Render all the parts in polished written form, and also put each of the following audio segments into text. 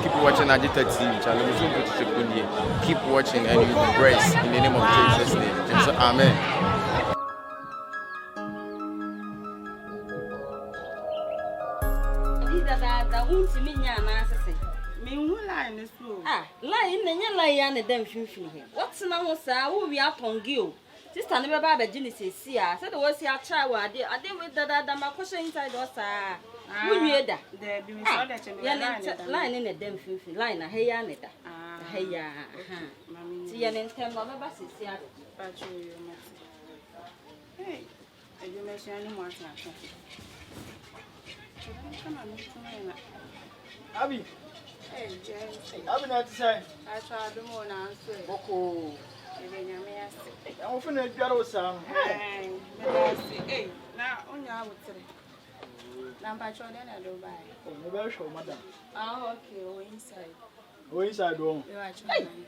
Keep watching Agita TV channel. Keep watching and you will be blessed in the name of Jesus' name. And so, amen. What's now, sir? We are upon you. Sister never bad at Genesis. See, I said, what's your child? I did with the Macosa inside us. Who knew that? There be line in a damn filthy line. Hey, Anita. Hey, ya. See, an intent of a bus is here. Hey, you mention any more. Abby. Hey, Abby, not to say. I tried the more now. Boko. I'm often a girl, son. Hey, now only I would say. Number children, I don't buy. Oh, never show, madam. Oh, okay, oh, inside. Oh, inside, oh.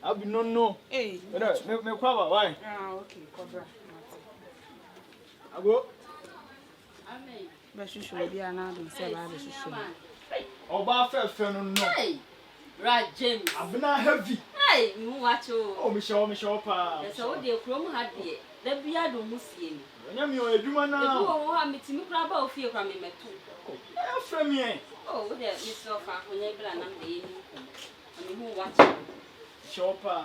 I'll be no. Hey, me cover, why? Ah, okay, cover. I go. But you should be an adult, say, I was sure. Oh, Baffa, no. Right, James. I've been heavy. Hey, you watch. Oh, Michelle, pa. That's all the chrome had here. The beard almost seen. I'm your woman now. Oh, I'm meeting me about fear from me, too. From me. Oh, there, Mr. Far, when you plan on the I mean, who watch Shopper.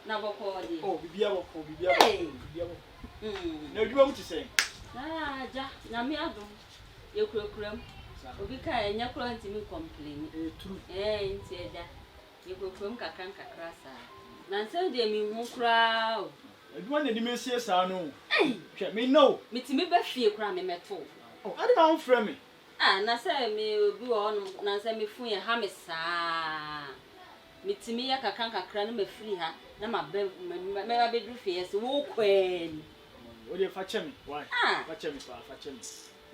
Now, oh, be able to be able. No, you want to say? Ah, Jack, Namiado. You could cram. We can't, you're going to me complain. True. Eh, you could come Kakanka Crassa. Nancy, they mean won't crowd. I want the Messias, I know. Hey, let me know. Meet me by fear, cramming at all. Oh, I don't frame me. Ah, Nasa me do on Nansa me free and hamisa. Meet me a Kakanka cram me free her. Now my bedroom face, walk when. What do you fetch me? Why? Ah, fetch me.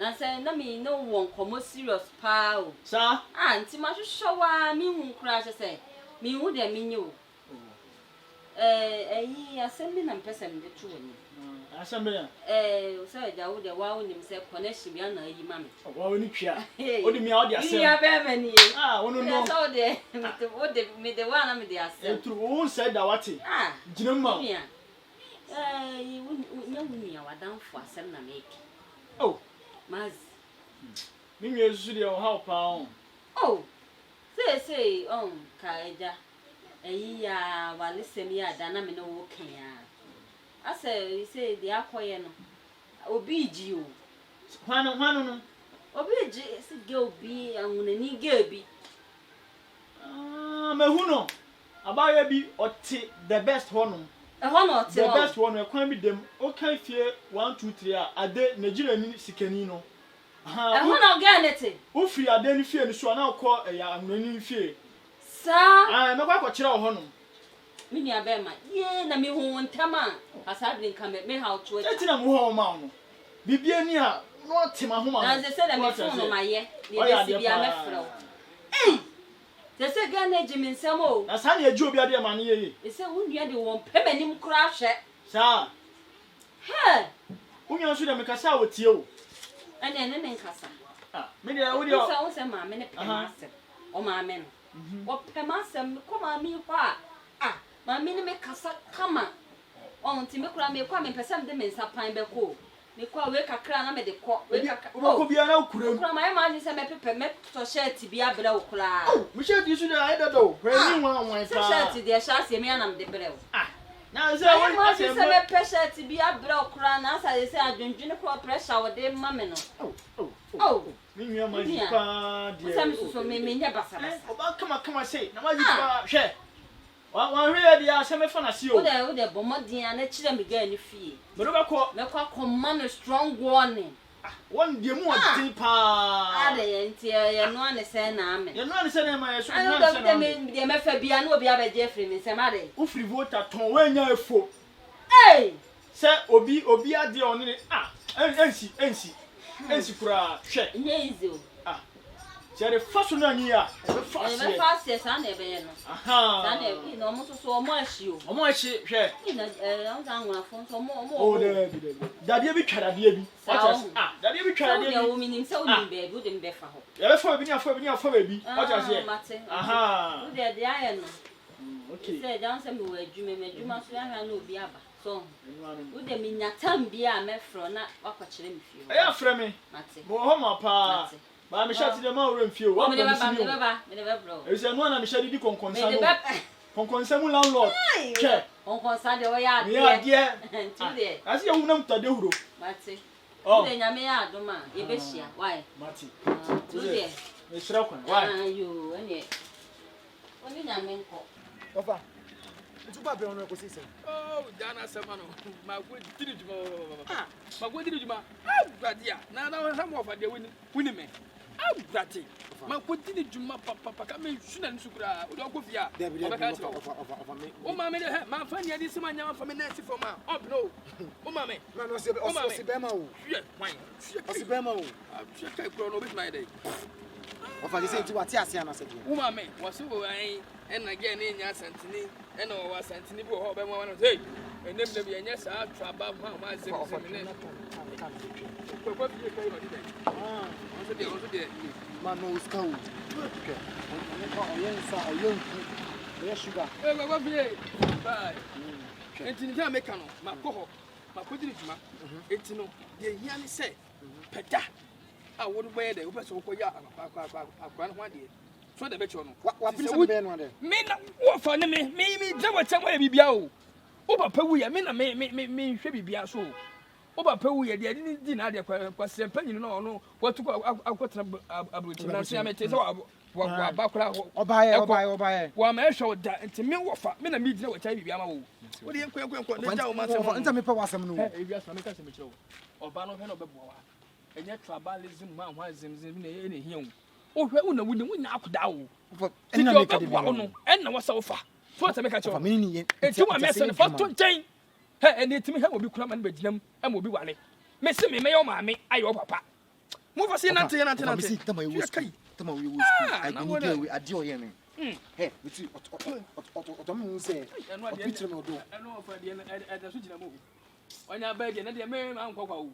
Nansa, no me no one come serious pal. Sir, Auntie, much show me won't crash. I say, me would I mean you. Assembly and person the true. Assembly. So I would have wound himself connection beyond a mammy. Oh, what do you mean? Ah, one know so there. What they made the one of the assembly. Who said that what? Ah, Jim. You wouldn't know me, I was down for some make. Oh, Maz. Maybe you should how pound. Oh, say, Kaida. While listen, dynamic no working. I say, the aquarium. Obey you. One, obey girl be and any girl be. Mahuno. About be or the best one. A honor, the best one. I can't be them. Okay, fear 1, 2, 3. A day, Nigerian Sicanino. I want to get it. Who free a daily fear, so I now call a young fear. Sir, I am not quite sure. Mini Abema, ye, na me won't come on. As I didn't come at me how to it. Let him home. Bibiania, not to my home. As they said, I'm on my year. Hey, they said, Ghana Jimmy Samo. As I need you be a money. They said, wouldn't you want Pemmy crash it? Sir, hey, when you should have a cassa with you. And then in Cassa. Maybe I would also my minute or my men. What Pemasem come on me, what? Ah, my minute cassa come on. Timocra may come and present them in Sapine Beco. They call wake a crown, I made the court. What could be an old crew? My man is a paper met to share to be a below cloud. Oh, Michelle, you should either do. Where you want my shirt to their chassis man of the below. Ah, now is a pressure to be a below crown as I say, I don't drink pressure with them, mamma. Oh, me, my dear. Some me never say. Oh, come on, say. Now, I share. One really are some fun as you. Oh, the Bombardier and let them begin fee. But I call command a strong warning. One dear more deeper. Ah, the no one is saying, you're not saying, I know that they may be no be a Jeffrey, Miss Amade. Who free vote at home when you're full. Hey, sir, Obi, a dear on it. Ah, and see. Esikura, share. Easy. Ah. Share the first one here. Fast, yes, I never know. Aha. No, almost so much you. Share. I'm down with a phone so more. Oh, there. Daddy, be try daddy. Ah, daddy, be try daddy. You mean so in bed, wouldn't be for her. Yeah, for baby. What you say? Aha. The iron. Okay. Say, down some way, you must learn no be aba. So, would they mean that time be a met from that watching you? I am from me. Mohoma pa. But I'm shut the more room few. What never blow. Is there one I'm shedding the concern landlord? Check. On Sunday, we are dear. I see a woman to do. Matty. Oh, then I may add, Doma, Ebesia. Why? Matty. Today. Miss Rockman. Why? You and it. What did I mean? Ofa. Tu ba be on ko sise. Oh, Dana Samano. My good did you? Ah, my good did you? Ah, Bradia. Now, some of the winning me. Ah, Bratty. My good did you? Papa, come in, shouldn't Sukra, Udokofia. Oh, mamma, my funny, this man, from a Nancy for my up, no. Oh, mamma, No, se Bema. why? Bema. I'm sure I grow with my day. Ofa, you say to what Tiasiana said. Oh, mamma, was so and again in your sentini, and all was sentini for one of day. And then there be a yes, I'll try about my Mano Scout. Okay. Yes, sugar. And in Jamaican, my coho, my putting it, it's no, the Yanni said, Peta. I wouldn't wear the Uber so for ya, one day. So the better what is the man one day? Me, what for me, there was somewhere be biao. Over Peru, I mean, should be so. Over Peru, they didn't deny the question, no, what to go out of or buy. One man showed that and to me, what men meet no time. What do you or Bano Beboa? And yet tribalism, man, in him. Oh, wouldn't knock down. And I was so far. First, I make a choice. It's you, my messenger, for 20. And it's me, I will be cramming with them and will be one. Miss me, may or mammy, I or papa. Move us in until I adore him. Hey, which you say, and what you know, I know for the end. When I beg and the man, Uncle.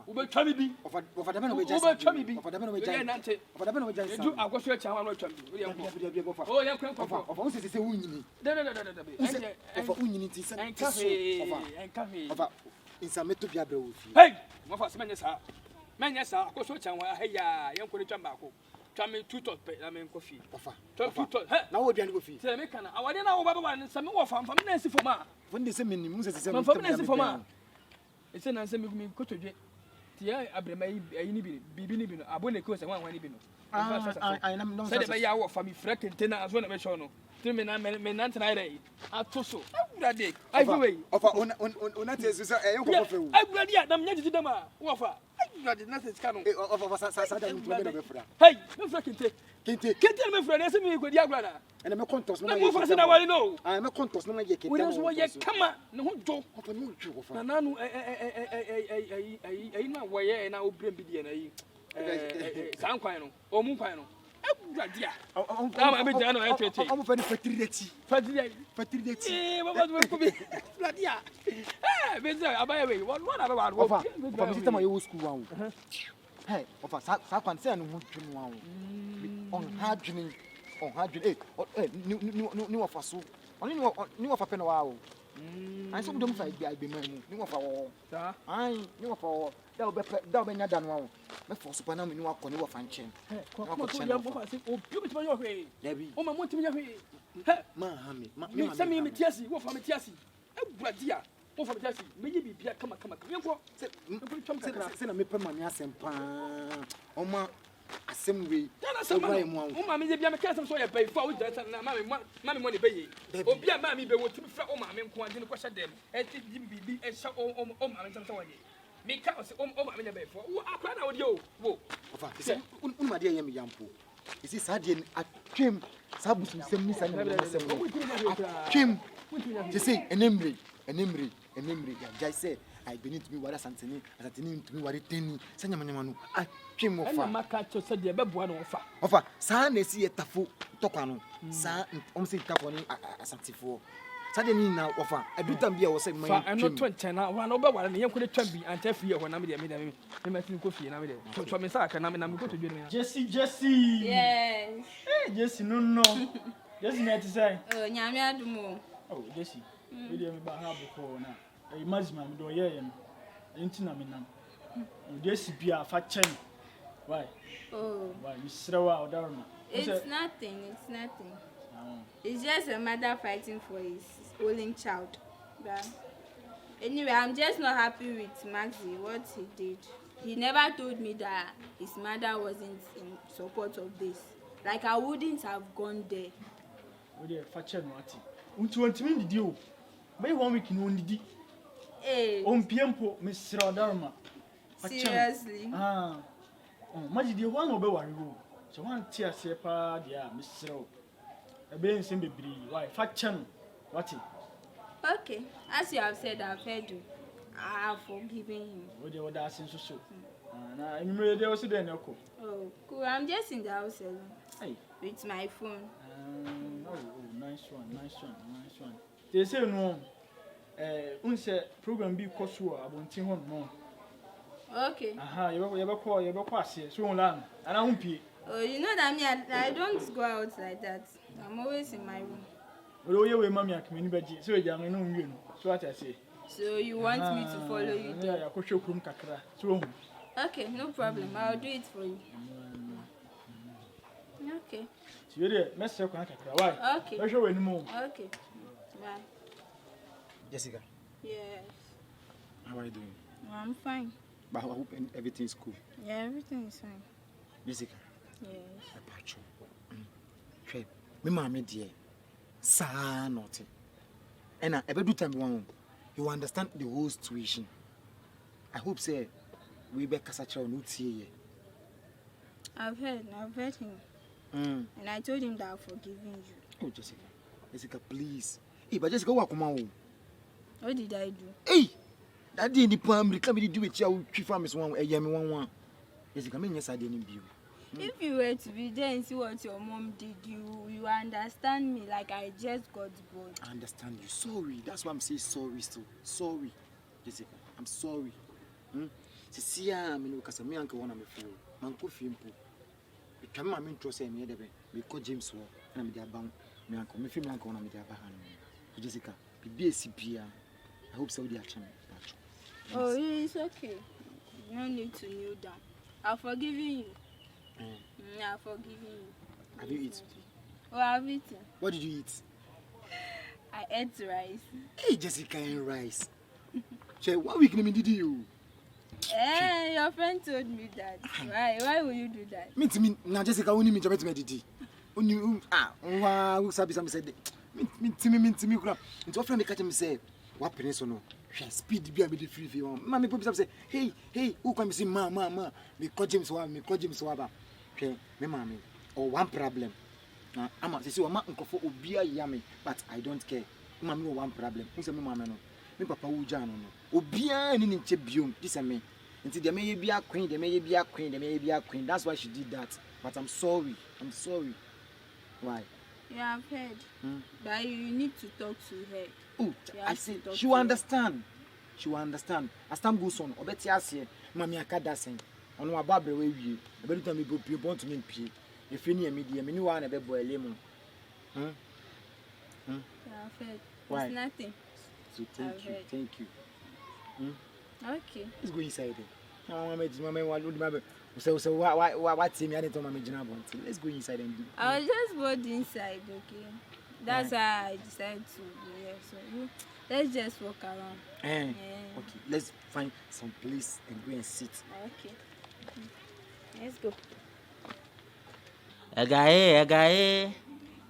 Over Chubby, over the man with Chubby, over the man with Giant, over the man with Giant. I was your child, I'm Chubby. Oh, yeah, of all is a winning. Of unity and coffee of in some metopia. Hey, what was Manessa? Manessa, of course, hey, young Tobacco. Tell me 2 tot, I mean, coffee. Now we're going to feed. I didn't know about one, some more from Nancy for ma. When they say minimum, it's Nancy for ma. It's an answer me go to Tia Abremay, Bibi, Abone Coast, and 1 Ibino. I am not said by our family, Freck and Tenor as one of a show. 3 men tonight. I told so. That day, I go away. I ready at them, yet to them. Wafa. I did nothing. Hey, no fucking take. Can't tell me, friend, as me with your brother. And I'm a contest. No more person I know. I am a contest. No, yet. We don't want yet. Come on. No joke. Nanu, I know where and I will bring BDNA. Sound quino or moon quino. I'm very fertility. Fertility. What was to be? Yeah. I buy away. What about my school? Hey, of a Sapan San on hard dreaming on hard dream. New of us. Only knew of a pen. I saw them fight the IBM. New of all. I knew of all. They'll be not done well. But for Superman, you are going to find chain. Oh, my motive. Mammy, send me Tiasi. What from Tiasi? Oh, dear. What from Tiasi? Maybe come. Send a mipper, my senpai. Oh, my assembly. Oh, mammy, if you have a cast of soya pay for that, mammy money pay. Oh, be a mammy, but what to be fat, oh, mammy, who didn't question them. And be and shout, oh, mammy, make us my baby for I cried out you. My dear Yampo. Is this Sadian at Kim Sabus send me some Kim to say an emry, Jai said, I believe to me what Santini, as to me what it tell Sanyamano. I came off my catcher said the Babuano offer. San is see a tafu topano, San almost taponi as Santifo. Suddenly now offer. I do not be was saying, I'm not 20 now. One over one, and you could be and tell you when I'm there. I'm making coffee and I'm there. So, Miss Ark, and I'm going to do Jesse. Yes. Jesse, no. Jesse, not to say. Oh, Yamia do more. Oh, Jesse. We didn't about how before now. A Muslim do ye and Intinaminam. Jesse be a fat chain. Why? Oh, why, Miss Rawa, Dharma? It's nothing. It's just a mother fighting for his only child. But anyway, I'm just not happy with Maxie, what he did. He never told me that his mother wasn't in support of this. Like, I wouldn't have gone there. Oh, dear, Fatcher Marty. Want me the deal? May 1 week in only. Hey. On Piempo, Miss Dharma. Seriously? Ah. Oh, Maggie, the one over worry. So one tear sepa, dear, Miss Rowe. A baby seem to be why Fatcher. What? Okay, as you have said, I've heard you. I have forgiven him. What do you want to ask him so? I'm ready also then, Oko. Oh, cool. I'm just in the house alone. Hey. With my phone. Oh, nice one. They say no. Unse program be kosuo abontin hon no. Okay. Aha, you be call ase so on and I won't pay. Oh, you know that me, I don't go out like that. I'm always in my room. Well, you mommy akimi beji so you am no nwie no. So what I say. So you want me to follow you there? Yeah, I go show krum kakra. So okay, no problem. I'll do it for you. Okay. So you there, mess your kakra. Why? Okay. Let's show anymore. Okay. Bye. Jessica. Yes. How are you doing? I'm fine. But I hope everything is cool. Yeah, everything is fine. Jessica. Yes. Apacho. Me mama dear. Sa not. And I ever do time one. You understand the whole situation. I hope say we be kasacha no tie. I've heard him. And I told him that I've forgiven you. Oh, Jessica, please. Hey, but Jessica, what did I do? Hey, that day in the palm, come do it. You farmers one, a yummy one. Jessica, me yes, I didn't be. If you were to be there and see what your mom did, you understand me like I just got bored. I understand you. Sorry. That's why I'm saying sorry still. Sorry. Jessica, I'm sorry. See, I mean, because me uncle wanna me feel. Uncle Fimpo. We come my main trust me there. We call James War and I'm there bound. Me uncle, me feel uncle wanna me there behind. Jessica, be a CPR. I hope so. They are charming. Oh, it's okay. No need to kneel down. I've forgiven you. I've forgiven you. Have you eaten? Oh, I've eaten. What did you eat? I ate rice. Hey, Jessica, and rice. Che, what week did you? Your friend told me that. Why will you do that? Me, now Jessica, only me to mediti. Only who sabi some said. Me, crap. Into friend me catch me say, what penis no? Speed be a bit free for you. Mammy pop up say, hey, who come see ma? Me call James Waba. Okay, me mammy. Oh, one problem. I'm say my uncle for Obia yummy, but I don't care. Mammy, one problem. Who's a mamma no? Me papa Ujano no. Obia and in Chebium, this and me. Until there may be a queen, there may be a queen. That's why she did that. But I'm sorry. Why? You have heard. But you need to talk to her. Oh, I say she will understand. As time goes on, obeti ase, mami akada sen. Ono ababre we wie. E be do me bo pie bon to me pie. E fi ni emi me ni wa na be bo elemu. You have heard. Why? It's nothing. So thank you. Okay. Let's go inside there. Mama wa do my so what me and to mama jina bon. Let's go inside and do. I was just bored inside, okay? That's why I decided to be here. So let's just walk around. Okay, let's find some place and go and sit. Okay. Let's go. Agae,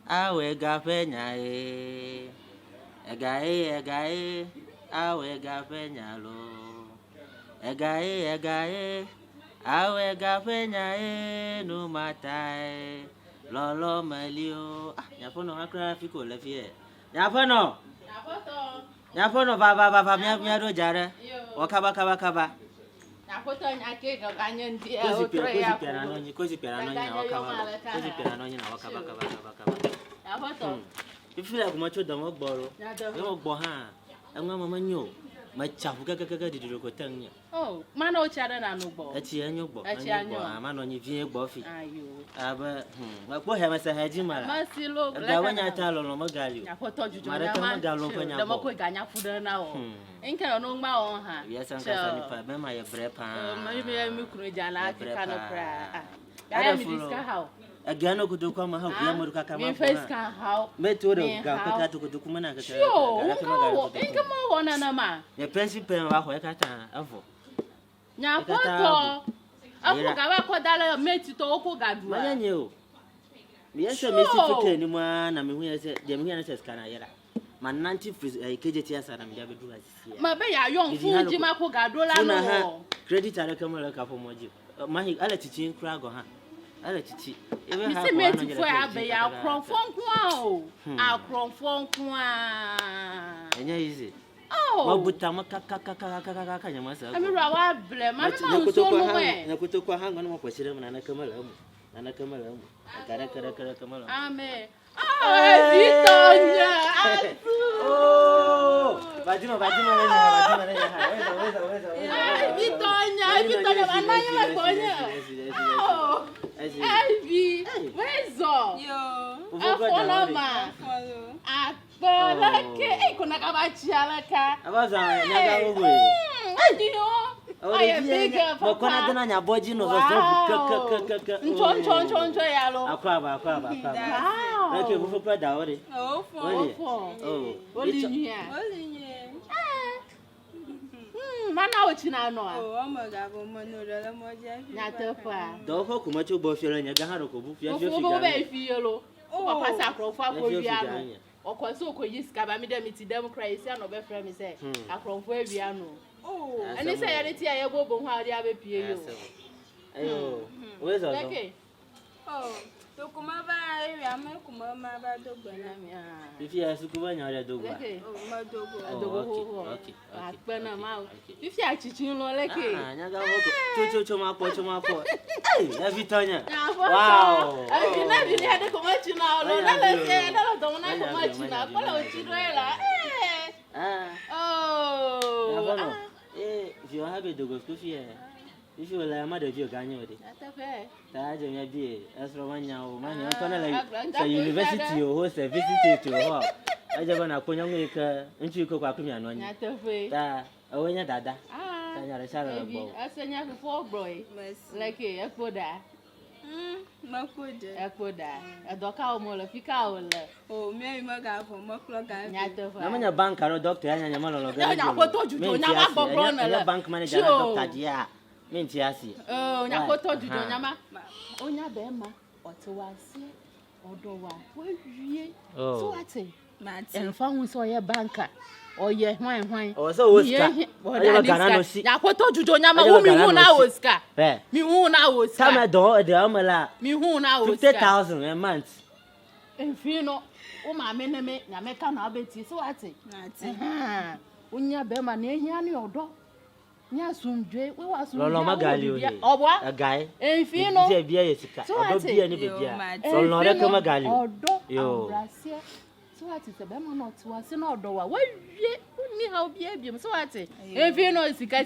awe gafenyae. Agae, awe gafenyalo. Agae, awe gafenyae no matai. Lolo malio. Nyafono akra fiko lefie. Nyafono. Nyapono baba mia do jare. Wakaba. Nyapoto nyake ga ganyen dia Kosi pera no nya wakaba. Kosi pera no nya wakaba. Nyapoto. Ifila kumacho damo gboro. Yo gbo ha. Enwa mama nyo. Ma chafu kaka didiro ko tanya. Oh, mana o chara na no gbo. Echi anyo gbo. Ama no nyi vie gbo fi. Ayo. Aba ma gbo he ma sa haji mara. Masilo ga wanya ta lo no magali. Nyapoto juju ma magalo ko nya. Da mako ganya fuda na o. Enka no ngma o ha. Yes anka ni pa be ma ye bre pa. Mi kunu jana ka no pra. Ya mi diska how. Agano kudu kwa ma ha mo kaka ma. Mi face kan how. Me to do ga kaka to kudu kuma na kaka. Enka mo wona na ma. Ye principal wa ho kata afo. Nyapoto. Afu ga ba ko dala meti to ko ga duwa. Manyanye o. Mi yesa me si fike ni ma na me hu yesa de me hu yesa skana yera. Man 90 kejeti asa na me da be duwa sisi. Ma be ya yon fuji ma ko ga dola no. Credit ara kamara ka fo moji. Mahi ala chichi nkura go ha. Ala chichi. Ebe ha. Mi se meti fo ya be ya kronfon kwa o. A kronfon kwa. Enya easy. Oh. Mabuta makaka nyamasa. Amira wa ble ma ma unso no we. Na kutokwa hanga no makwashire mu na kamala mu. Na kamala mu. Kara kamala. Amen. Ah, Vitonya. Oh! Bajima ha. Vitonya anayo la konya. Oh. Evi, wezo. Yo. Afona ma. Akbola ke kuna kabachiala ka. Abaza nyaga ogwe. Adio. Aye bigger papa. Mokona dona nyaboji no zo Nchoncho yalo. Akwaba. Wow. Okay, bufu kwa daore. Olinya. Mana ochina no a. Omagabo monoro moja. Nyatofa. Doko kumacho bo fiero nyaga haro ko bu fiero figa. Obo be fielo. Papa sakrofo akowiano. Okoso okoyiska ba mi dem ti democracy an obe frame say akrofo awiano. Oh, and this is the idea of how they have a PA. Oh, where's all? Oh, to Kumaba, I'm a Kumama dog. If you are Sukubanya, I do. Okay. If you are teaching, like it. Tomapo. Hey, Vitonya. Wow. I never had a commercial now. I don't know now. Oh. If you have a dog of coffee, if you are a mother of your Ganyo, that's a be as Romania or Mania, university or host a visit to her. I just want to put your and you cook up to me and one. Oh, yeah, Dada. I send you before, boy. Like a coda. Makuda. A doka mo la fika wala. Oh, me maga for maklo ga. Na manya bank aro doctor anya nyama lo ga. Ya ko toju to nyama gbogbo na la. Bank manager na doctor dia. Me nti asi. Oh, nya ko toju to nyama. Onya be ma otiwase odo wa wie. So ate. En fa hu so ye banka. Oye hwan. O so Oscar. Oya gana no si. Ya ko toju to nyama wo mi hu na Oscar. Mi hu na Oscar. Tama do de amala. Mi hu na Oscar. 50,000 a month. Enfino, o ma me na me na me ka na abeti so ate. Ate. Onya be ma na ehia ni odo. Nya sumdwe, we wa sumdwe. Lolo magali o. Obwa? Agai. Enfino. Bia bia yesika. Odo bia ni be bia. Lolo re ka magali. Odo. Yo. Abrasia. So ate se be ma na otiwa se na odo wa. Wa wie, ni ha bia bia so ate. Enfino sika.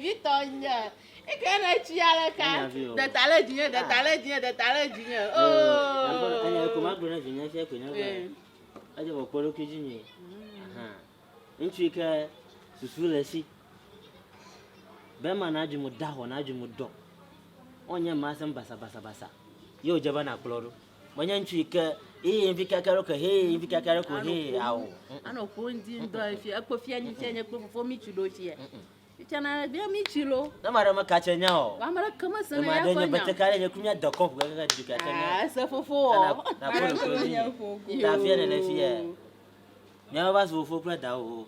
Vitonya. Ikena chiala ka. The talent. Oh. Anya ko magro na vinya fe ko nya ba. Aje bo polo kijinye. Nchika susula si. Bema na ajumu daho na ajumu do. Onye masem basa. Yo jaba na kloro. Manya nchika mfika karo ko he awo. Ano ko ndi ndo afi akofia nyi fia nya kofo mi chudo fie. Chana bia mi chilo. Na mara makacha nyao. Wa mara kama sana ya kwa. Nya Bete kale nya kumya do konfu ga duka tanya. Ah, sa fofo. Na ko ko ni. Ta fie na fie. Nya ba so fofo pra da o.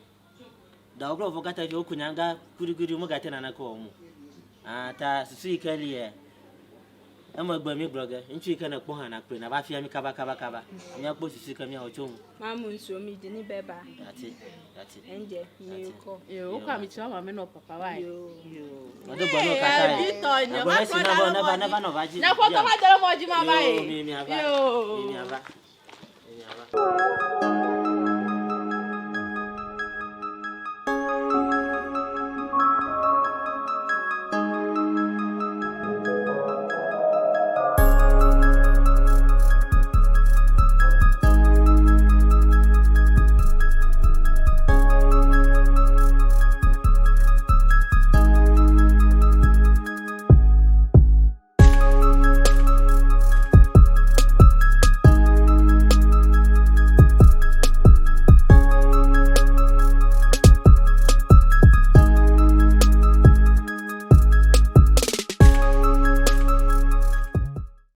Da o fofo kata fie okunyanga kuriguri mu gate na ko mu. Ah ta susu ikali e. I'm a bummy blogger, and she can appoint an actor, and I fear me kaba. I'm not supposed to see me out home. Mamma, so me didn't beba. That's it. And you call you come to our men of Papa. You never know.